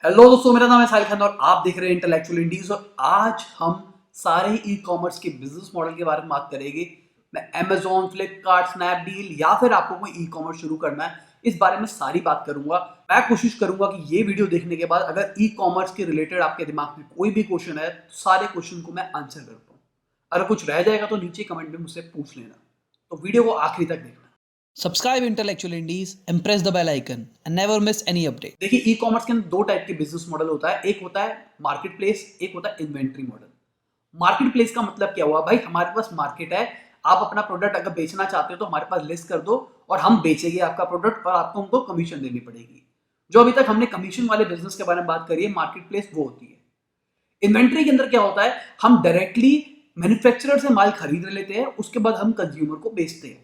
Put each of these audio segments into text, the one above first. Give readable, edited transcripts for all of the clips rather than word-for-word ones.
Hello दोस्तों, मेरा नाम है साहिल खान और आप देख रहे हैं इंटेलेक्चुअल इंडीज। और आज हम सारे ई कॉमर्स के बिजनेस मॉडल के बारे में बात करेंगे। मैं अमेजोन, फ्लिपकार्ट, स्नैपडील या फिर आपको कोई ई कॉमर्स शुरू करना है, इस बारे में सारी बात करूंगा। मैं कोशिश करूंगा कि ये वीडियो देखने के बाद अगर ई कॉमर्स के रिलेटेड आपके दिमाग में कोई भी क्वेश्चन है तो सारे क्वेश्चन को मैं आंसर कर पाऊँ। अगर कुछ रह जाएगा तो नीचे कमेंट में मुझसे पूछ लेना। तो वीडियो को आखिरी तक देखना। Subscribe Intellectual Indies and press the bell icon and never miss any update. देखिए, ई कॉमर्स के अंदर दो टाइप के बिजनेस मॉडल होता है। एक होता है मार्केट प्लेस, एक होता है इन्वेंट्री मॉडल। मार्केट प्लेस का मतलब क्या हुआ भाई? हमारे पास मार्केट है, आप अपना प्रोडक्ट अगर बेचना चाहते हो तो हमारे पास लिस्ट कर दो और हम बेचेंगे आपका प्रोडक्ट और आपको हमको कमीशन देनी पड़ेगी। जो अभी तक हमने कमीशन वाले बिजनेस के बारे में बात करी है, मार्केट प्लेस वो होती है। इन्वेंट्री के अंदर क्या होता है? हम डायरेक्टली मैन्युफैक्चरर से माल खरीद लेते हैं, उसके बाद हम कंज्यूमर को बेचते हैं।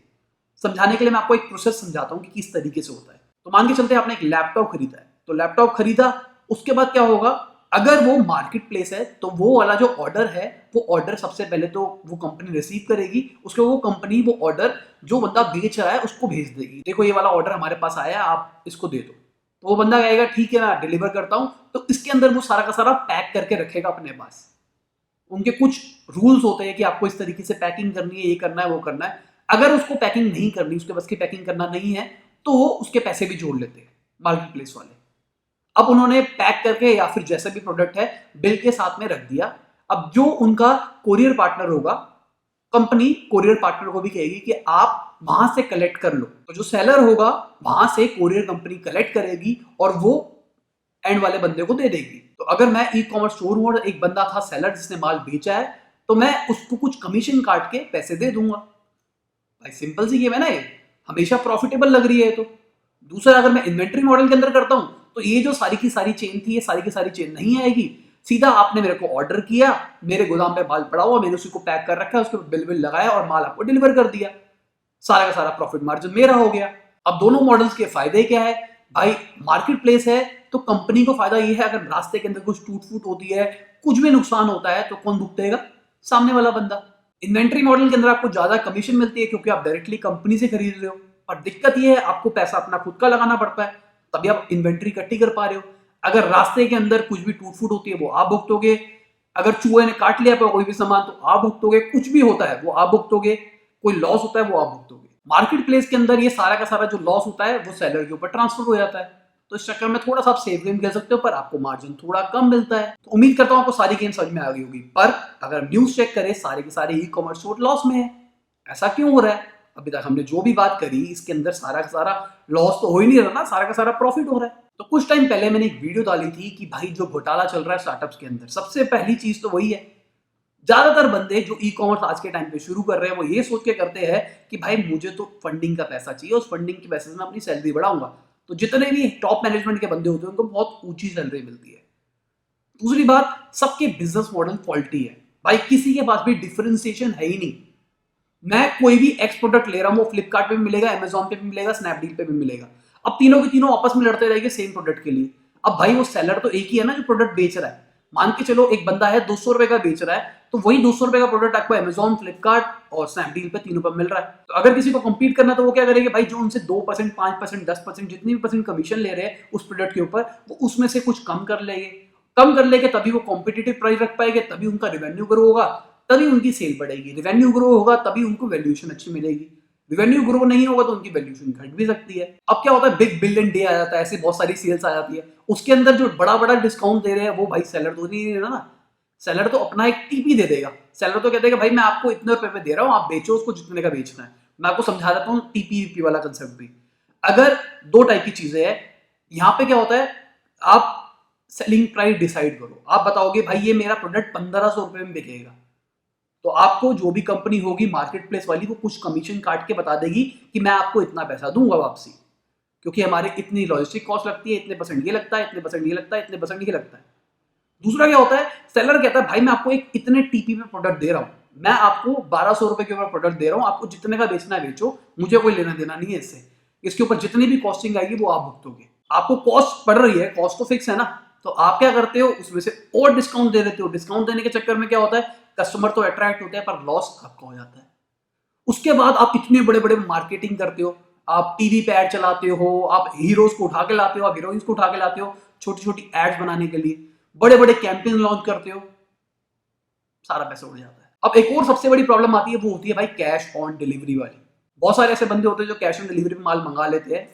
समझाने के लिए मैं आपको एक प्रोसेस समझाता हूं कि किस तरीके से होता है। तो मान के चलते हैं आपने एक लैपटॉप खरीदा है, तो लैपटॉप खरीदा, उसके बाद क्या होगा? अगर वो मार्केट प्लेस है तो वो वाला जो ऑर्डर है, वो ऑर्डर सबसे पहले तो वो कंपनी रिसीव करेगी। उसके वो कंपनी वो ऑर्डर जो बंदा बेच रहा है उसको भेज देगी। देखो, ये वाला ऑर्डर हमारे पास आया, आप इसको दे दो। तो वो बंदा कहेगा ठीक है, मैं डिलीवर करता हूं। तो इसके अंदर वो सारा का सारा पैक करके रखेगा अपने पास। उनके कुछ रूल्स होते हैं कि आपको इस तरीके से पैकिंग करनी है, ये करना है, वो करना है। अगर उसको पैकिंग नहीं करनी, उसके बस की पैकिंग करना नहीं है, तो वो उसके पैसे भी जोड़ लेते हैं मार्केट प्लेस वाले। अब उन्होंने पैक करके या फिर जैसा भी प्रोडक्ट है बिल के साथ में रख दिया। अब जो उनका कोरियर पार्टनर होगा, कंपनी कोरियर पार्टनर को भी कहेगी कि आप वहां से कलेक्ट कर लो। तो जो सेलर होगा वहां से कोरियर कंपनी कलेक्ट करेगी और वो एंड वाले बंदे को दे देगी। तो अगर मैं ई कॉमर्स स्टोर हूं और एक बंदा था सेलर जिसने माल बेचा है, तो मैं उसको कुछ कमीशन काट के पैसे दे दूंगा। भाई सिंपल सी गेम है ना ये, हमेशा प्रॉफिटेबल लग रही है। तो दूसरा, अगर मैं इन्वेंट्री मॉडल के अंदर करता हूं तो ये जो सारी की सारी चेन थी, ये सारी की सारी चेन नहीं आएगी। सीधा आपने मेरे को ऑर्डर किया, मेरे गोदाम पे माल पड़ा हुआ, मैंने उसी को पैक कर रखा है, उसके बिल बिल लगाया और माल आपको डिलीवर कर दिया। सारा का सारा प्रॉफिट मार्जिन मेरा हो गया। अब दोनों मॉडल्स के फायदे क्या है भाई? मार्केट प्लेस है तो कंपनी को फायदा ये है, अगर रास्ते के अंदर कुछ टूट फूट होती है, कुछ भी नुकसान होता है, तो कौन भुगतेगा? सामने वाला बंदा। इन्वेंट्री मॉडल के अंदर आपको ज्यादा कमीशन मिलती है क्योंकि आप डायरेक्टली कंपनी से खरीद रहे हो। पर दिक्कत ये है, आपको पैसा अपना खुद का लगाना पड़ता है, तभी आप इन्वेंट्री इकट्ठी कर पा रहे हो। अगर रास्ते के अंदर कुछ भी टूट फूट होती है वो आप भुगतोगे। अगर चूहे ने काट लिया कोई भी सामान तो आप भुगतोगे। कुछ भी होता है वो आप भुगतोगे। कोई लॉस होता है वो आप भुगतोगे। मार्केट प्लेस के अंदर ये सारा का सारा जो लॉस होता है वो सेलर के ऊपर ट्रांसफर हो जाता है। तो इस चक्कर में थोड़ा सा आप सेफ गेम खेल सकते हो, पर आपको मार्जिन थोड़ा कम मिलता है। तो उम्मीद करता हूं आपको सारी गेम समझ में आ गई होगी। पर अगर न्यूज चेक करें, सारे के सारे ई कॉमर्स स्टोर लॉस में है। ऐसा क्यों हो रहा है? अभी तक हमने जो भी बात करी, इसके अंदर सारा का सारा लॉस तो हो ही नहीं रहा ना, सारा का सारा प्रॉफिट हो रहा है। तो कुछ टाइम पहले मैंने एक वीडियो डाली थी कि भाई जो घोटाला चल रहा है स्टार्टअप्स के अंदर, सबसे पहली चीज तो वही है, ज्यादातर बंदे जो ई कॉमर्स आज के टाइम पे शुरू कर रहे हैं वो ये सोच के करते हैं कि भाई मुझे तो फंडिंग का पैसा चाहिए, उस फंडिंग की वजह से मैं अपनी सैलरी बढ़ाऊंगा। तो जितने भी टॉप मैनेजमेंट के बंदे होते हैं उनको बहुत ऊंची सैलरी मिलती है। दूसरी बात, सबके बिजनेस मॉडल फॉल्टी है भाई, किसी के पास भी डिफरेंशिएशन है ही नहीं। मैं कोई भी एक्स प्रोडक्ट ले रहा हूं, वो फ्लिपकार्ट पे भी मिलेगा, अमेजोन पे भी मिलेगा, स्नैपडील पे भी मिलेगा। अब तीनों के तीनों आपस में लड़ते रहेंगे सेम प्रोडक्ट के लिए। अब भाई वो सेलर तो एक ही है ना जो प्रोडक्ट बेच रहा है। मान के चलो एक बंदा है 200 रुपए का बेच रहा है, तो वही 200 रुपए का प्रोडक्ट आपको अमेजोन, फ्लिपकार्ट और स्नैपडील पे तीनों पर मिल रहा है। तो अगर किसी को कंपीट करना तो वो क्या करेगा भाई? जो उनसे 2%, 5%, 10% जितनी भी परसेंट कमीशन ले रहे हैं उस प्रोडक्ट के ऊपर, वो उसमें से कुछ कम कर लेंगे। कम कर लेके तभी वो कॉम्पिटिटिव प्राइस रख पाएंगे, तभी उनका रेवेन्यू ग्रो होगा, तभी उनकी सेल बढ़ेगी। रेवेन्यू ग्रो होगा तभी उनको वैल्यूएशन अच्छी मिलेगी। रेवेन्यू ग्रो नहीं होगा तो उनकी वैल्यूएशन घट भी सकती है। अब क्या होता है, बिग बिलियन डे आ जाता है, ऐसे बहुत सारी सेल्स आ जाती है, उसके अंदर जो बड़ा बड़ा डिस्काउंट दे रहे हैं वो भाई सेलर तो नहीं दे रहा ना। सेलर तो अपना एक टीपी दे देगा। सेलर तो कहते हैं भाई मैं आपको इतने रुपए पे दे रहा हूं, आप बेचो उसको जितने का बेचना है। मैं आपको समझा देता हूं टीपी वाला कंसेप्ट भी। अगर दो टाइप की चीजें हैं, यहां पे क्या होता है, आप सेलिंग प्राइस डिसाइड करो। आप बताओगे भाई ये मेरा प्रोडक्ट 1500 रुपए में बिकेगा, तो आपको जो भी कंपनी होगी मार्केट प्लेस वाली, वो कुछ कमीशन काट के बता देगी कि मैं आपको इतना पैसा दूंगा वापसी, क्योंकि हमारे इतनी लॉजिस्टिक कॉस्ट लगती है, इतने परसेंट ये लगता है, इतने परसेंट ये लगता है, इतने परसेंट ये लगता है। दूसरा क्या होता है, सेलर कहता है भाई मैं आपको एक इतने टीपी पे प्रोडक्ट दे रहा हूं, मैं आपको 1200 रुपए के ऊपर प्रोडक्ट दे रहा हूं, आपको जितने का बेचना है बेचो, मुझे कोई लेना देना नहीं है इससे। इसके ऊपर जितनी भी कॉस्टिंग आएगी वो आप भुगतोगे। आपको कॉस्ट पड़ रही है, कॉस्ट तो फिक्स है ना, तो आप क्या करते हो, उसमें से और डिस्काउंट दे देते हो। डिस्काउंट देने के चक्कर में क्या होता है, कस्टमर तो अट्रैक्ट होते हैं पर लॉस आपका हो जाता है। उसके बाद आप इतने बड़े बड़े मार्केटिंग करते हो, आप टीवी पे ऐड चलाते हो, आप हीरोज को उठा के लाते हो, आप हीरोइंस को उठा के लाते हो, छोटी छोटी एड्स बनाने के लिए, बड़े बड़े कैंपेन लॉन्च करते हो, सारा पैसा उड़ जाता है। अब एक और सबसे बड़ी प्रॉब्लम आती है, वो होती है भाई कैश ऑन डिलीवरी वाली। बहुत सारे ऐसे बंदे होते हैं जो कैश ऑन डिलीवरी पे माल मंगा लेते हैं,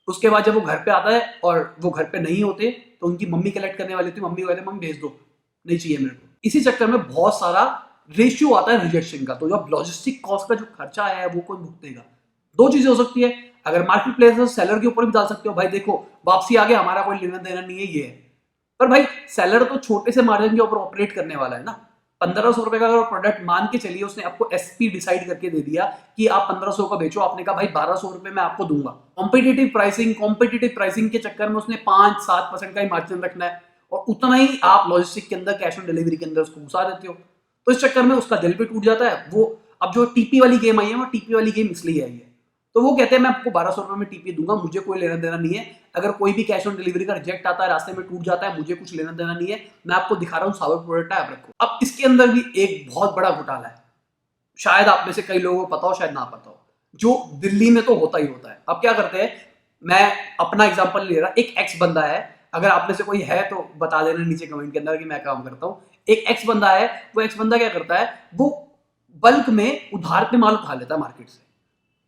उसके बाद जब वो घर पे आता है और वो घर पे नहीं होते तो उनकी मम्मी कलेक्ट करने वाली होती है, मम्मी को कहते हैं मम्मी भेज दो, नहीं चाहिए मेरे को। इसी चक्कर में बहुत सारा रेशियो आता है रिजेक्शन का। तो जो लॉजिस्टिक कॉस्ट का जो खर्चा है वो कौन भुगतेगा? दो चीजें हो सकती है, अगर मार्केट प्लेस सेलर के ऊपर भी डाल सकते हो, भाई देखो वापसी आ गया, हमारा कोई लेना देना नहीं है, ये है। पर भाई सेलर तो छोटे से मार्जिन के ऊपर ऑपरेट करने वाला है ना। 1500 रुपए का अगर प्रोडक्ट मान के चलिए, उसने आपको एसपी डिसाइड करके दे दिया कि आप 1500 का बेचो, आपने कहा भाई 1200 रुपए मैं आपको दूंगा। कॉम्पिटिटिव प्राइसिंग के चक्कर में उसने 5-7% का ही मार्जिन रखना है और उतना ही आप लॉजिस्टिक के अंदर कैश ऑन डिलीवरी के अंदर उसको घुसा देते हो। तो इस चक्कर में उसका दिल भी टूट जाता है। वो अब जो टीपी वाली गेम आई है, वो टीपी वाली गेम इसलिए आई है, तो वो कहते हैं मैं आपको 1200 रुपए में टीपी दूंगा, मुझे कोई लेना देना नहीं है। अगर कोई भी कैश ऑन डिलीवरी का रिजेक्ट आता है, रास्ते में टूट जाता है, मुझे कुछ लेना देना नहीं है, मैं आपको दिखा रहा हूँ सावर प्रोडक्ट है, आप रखो। अब इसके अंदर भी एक बहुत बड़ा घोटाला है, शायद आप में से कई लोगों को पता हो, शायद ना पता हो, जो दिल्ली में तो होता ही होता है। अब क्या करते हैं, मैं अपना एग्जाम्पल ले रहा, एक एक्स बंदा है, अगर आप में से कोई है तो बता देना नीचे कमेंट के अंदर कि मैं काम करता हूँ। एक एक्स बंदा है, वो एक्स बंदा क्या करता है, वो बल्क में उधार पे माल उठा लेता है मार्केट से।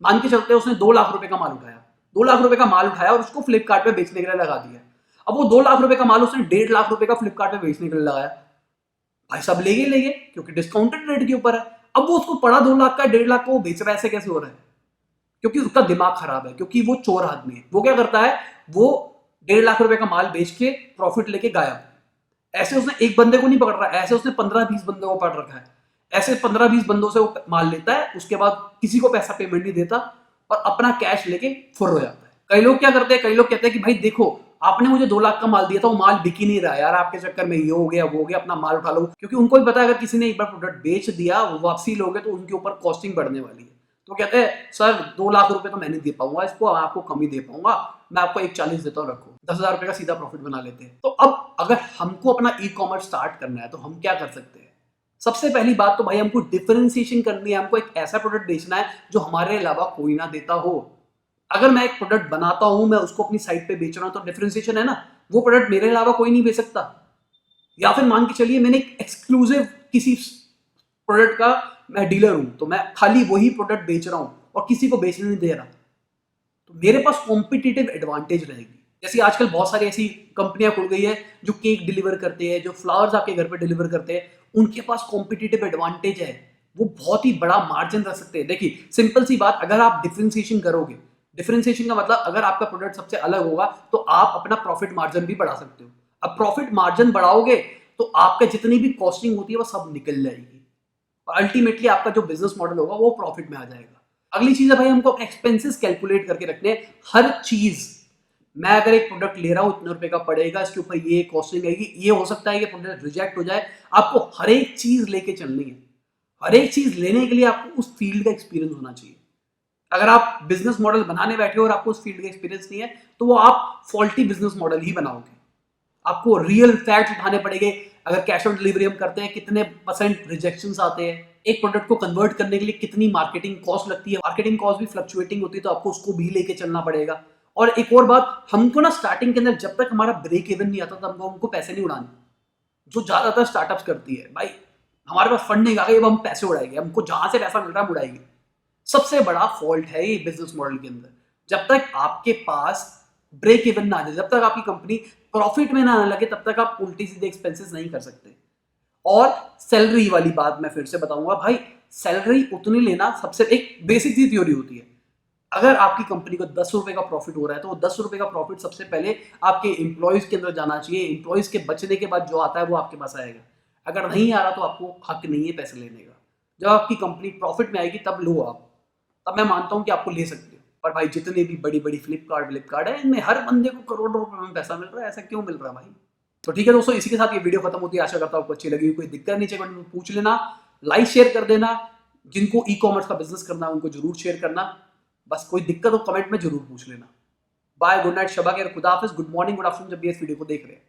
मान के चलते हैं उसने 2 लाख रुपए का माल उठाया, 2 लाख रुपए का माल उठाया और उसको फ्लिपकार्ट पे बेचने के लिए लगा दिया। अब वो 2 लाख रुपए का माल उसने 1.5 लाख रुपए का फ्लिपकार्ट पे बेचने के लिए लगाया। भाई सब ले गए क्योंकि डिस्काउंटेड रेट के ऊपर है। अब वो उसको पड़ा 2 लाख का, 1.5 लाख का वो बेच रहा है, ऐसे कैसे हो रहा है? क्योंकि उसका दिमाग खराब है, क्योंकि वो चोर आदमी है। वो क्या करता है, वो 1.5 लाख रुपए का माल बेच के प्रॉफिट लेके गायब। ऐसे उसने एक बंदे को नहीं पकड़ रहा है, ऐसे उसने 15-20 बंदों को पकड़ रखा है। ऐसे 15-20 बंदों से वो माल लेता है, उसके बाद किसी को पैसा पेमेंट नहीं देता और अपना कैश लेके फुर हो जाता है। कई लोग क्या करते हैं, कई लोग कहते हैं कि भाई देखो आपने मुझे 2 लाख का माल दिया था, वो माल बिक ही नहीं रहा यार, आपके चक्कर में ये हो गया वो हो गया, अपना माल उठा लो। क्योंकि उनको भी पता है अगर किसी ने एक बार प्रोडक्ट बेच दिया, वो वापसी लोगे तो उनके ऊपर कॉस्टिंग बढ़ने वाली है। तो कहते हैं सर 2 लाख रुपए तो मैं नहीं दे पाऊंगा इसको, मैं आपको कम ही दे पाऊंगा, मैं आपको 1.40 देता हूँ, रखो। 10,000 रुपए का सीधा प्रॉफिट बना लेते हैं। तो अब अगर हमको अपना ई कॉमर्स स्टार्ट करना है तो हम क्या कर सकते हैं? सबसे पहली बात तो भाई हमको डिफरेंशिएशन करनी है। हमको एक ऐसा प्रोडक्ट बेचना है जो हमारे अलावा कोई ना देता हो। अगर मैं एक प्रोडक्ट बनाता हूं, मैं उसको अपनी साइट पे बेच रहा हूं, तो डिफरेंशिएशन है ना, वो प्रोडक्ट मेरे अलावा कोई नहीं बेच सकता। या फिर मान के चलिए मैंने एक एक्सक्लूसिव किसी प्रोडक्ट का मैं डीलर हूं, तो मैं खाली वही प्रोडक्ट बेच रहा हूं और किसी को बेचने नहीं दे रहा, तो मेरे पास कॉम्पिटिटिव एडवांटेज रहेगी। जैसे आजकल बहुत सारी ऐसी कंपनियां खुल गई है जो केक डिलीवर करते हैं, जो फ्लावर्स आपके घर पे डिलीवर करते हैं, उनके पास कॉम्पिटिटिव एडवांटेज है, वो बहुत ही बड़ा मार्जिन रख सकते हैं। देखिए सिंपल सी बात, अगर आप डिफरेंशिएशन करोगे, डिफरेंशिएशन का मतलब अगर आपका प्रोडक्ट सबसे अलग होगा तो आप अपना प्रॉफिट मार्जिन भी बढ़ा सकते हो। अब प्रॉफिट मार्जिन बढ़ाओगे तो आपका जितनी भी कॉस्टिंग होती है वो सब निकल जाएगी और अल्टीमेटली आपका जो बिजनेस मॉडल होगा वो प्रॉफिट में आ जाएगा। अगली चीज है भाई, हमको एक्सपेंसेस कैलकुलेट करके रखने हैं। हर चीज, मैं अगर एक प्रोडक्ट ले रहा हूं इतने रुपए का पड़ेगा, इसके ऊपर ये कॉस्टिंग आएगी, ये हो सकता है कि प्रोडक्ट रिजेक्ट हो जाए, आपको हर एक चीज लेके चलनी है। हर एक चीज लेने के लिए आपको उस फील्ड का एक्सपीरियंस होना चाहिए। अगर आप बिजनेस मॉडल बनाने बैठे हो और आपको उस फील्ड का एक्सपीरियंस नहीं है तो वो आप फॉल्टी बिजनेस मॉडल ही बनाओगे। आपको रियल फैक्ट्स उठाने पड़ेंगे। अगर कैश ऑन डिलीवरी हम करते हैं, कितने % रिजेक्शंस आते हैं, एक प्रोडक्ट को कन्वर्ट करने के लिए कितनी मार्केटिंग कॉस्ट लगती है, मार्केटिंग कॉस्ट भी फ्लक्चुएटिंग होती है, तो आपको उसको भी लेके चलना पड़ेगा। और एक और बात, हमको ना स्टार्टिंग के अंदर जब तक हमारा ब्रेक इवन नहीं आता तब हमको पैसे नहीं उड़ाने, जो ज्यादातर स्टार्टअप्स करती है। भाई हमारे पास फंडिंग आ गई, अब हम पैसे उड़ाएंगे, हमको जहां से पैसा मिल रहा है उड़ाएंगे। सबसे बड़ा फॉल्ट है ये बिजनेस मॉडल के अंदर। जब तक आपके पास ब्रेक इवन ना आ जाए, जब तक आपकी कंपनी प्रॉफिट में ना आने लगे, तब तक आप उल्टी सीधे एक्सपेंसेस नहीं कर सकते। और सैलरी वाली बात मैं फिर से बताऊंगा भाई, सैलरी उतनी लेना सबसे एक बेसिक सी थ्योरी होती है। अगर आपकी कंपनी को 10 रुपए का प्रॉफिट हो रहा है तो वो 10 रुपए का प्रॉफिट सबसे पहले आपके एम्प्लॉयज के अंदर जाना चाहिए। एम्प्लॉयज के बचने के बाद जो आता है वो आपके पास आएगा। अगर नहीं आ रहा तो आपको हक नहीं है पैसे लेने का। जब आपकी कंपनी प्रॉफिट में आएगी तब लो आप, तब मैं मानता हूं कि आपको ले सकते हो। पर भाई जितने भी बड़ी बड़ी फ्लिपकार्ट है, इनमें हर बंदे को करोड़ों रुपए में पैसा मिल रहा है, ऐसा क्यों मिल रहा है भाई? तो ठीक है दोस्तों, इसी के साथ ये वीडियो खत्म होती है। आशा करता हूं आपको अच्छी लगी। कोई दिक्कत नीचे कमेंट में पूछ लेना, लाइक शेयर कर देना। जिनको ई कॉमर्स का बिजनेस करना है उनको जरूर शेयर करना। बस कोई दिक्कत हो कमेंट में जरूर पूछ लेना। बाय, गुड नाइट, शबा खैर, खुदा हाफिज, गुड मॉर्निंग, गुड आफ्टरनून जब भी इस वीडियो को देख रहे हैं।